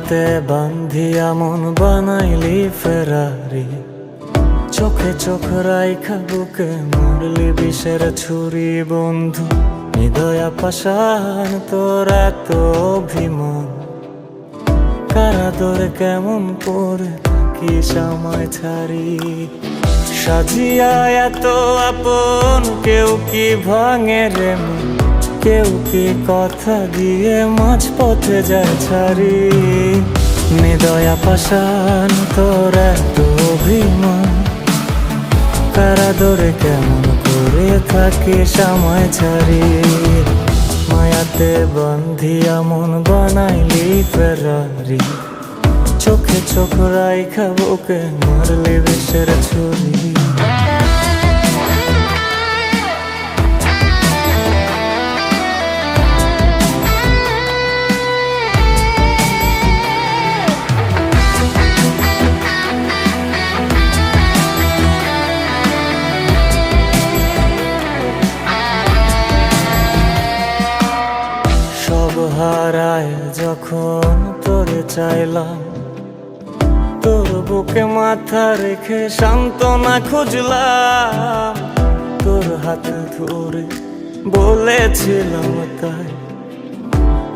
মায়াতে বান্ধিয়া মন বানাইলি ফেরারি, চোখে চোখ রাইখা বুকে মরলি বিষের ছুরি বন্ধু। হৃদয়া পাষাণ তোর এত অভিমান, কারাদরে কেমন করে থাকি সময় ছাড়ি। সাজিয়া এত আপন কেউ কি ভাঙে রে মন, কেউ কি কথা দিয়ে মাঝ পথে যায় ছাড়ি। হৃদয়া পাষাণ তোর এত অভিমান, কারাদরে কেমন করে থাকি সময় ছাড়ি। মায়াতে বান্ধিয়া মন বানাইলি ফেরারি, চোখে চোখ রাইখা বুকে মারলি বিষের ছুরি। সব হারায় যখন তোরে চাইলাম, তোর বুকে মাথা রেখে সান্ত্বনা খুঁজলাম। তোর হাত ধরে বলেছিলাম তাই,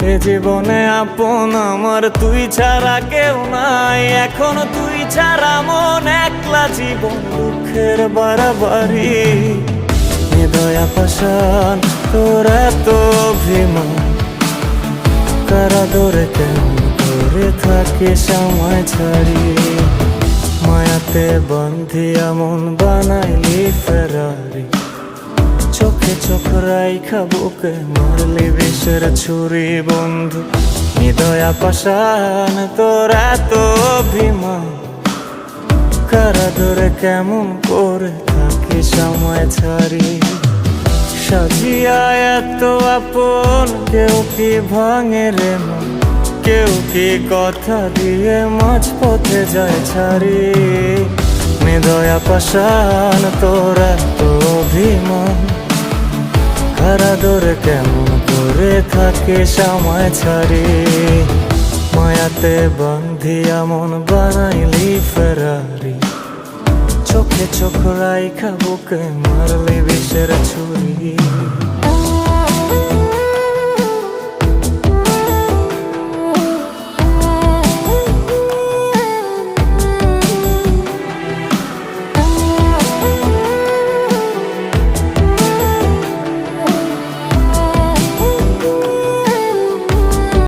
এ জীবনে আপন আমার তুই ছাড়া কেউ নাই। এখন তুই ছাড়া মন একলা জীবন দুঃখের বাড়াবাড়ি। হৃদয়া পাষাণ তোর এত অভিমান, কারাদরে কেমন করে থাকে সময় ছাড়ি। মায়াতে বান্ধিয়া মন বানাইলি ফেরারি, চোখে চোখ রাইখা বুকে মারলি বিষের ছুরি বন্ধু। হৃদয়া পাষাণ তোর এত অভিমান, কারাদরে কেমন করে থাকে সময় ছাড়ি। সাজিয়া এত আপন কেউ কি ভাঙে রে মন, কেউ কি কথা দিয়ে মাঝ পথে যায় ছাড়ি। হৃদয়া পাষাণ তোর এত অভিমান, কারাদরে কেমন করে থাকে সময় ছাড়ি। মায়াতে বান্ধিয়া মন বানাইলি ফেরারি, চোখে চোখ রাইখা বুকে মারলি বিষের ছুরি।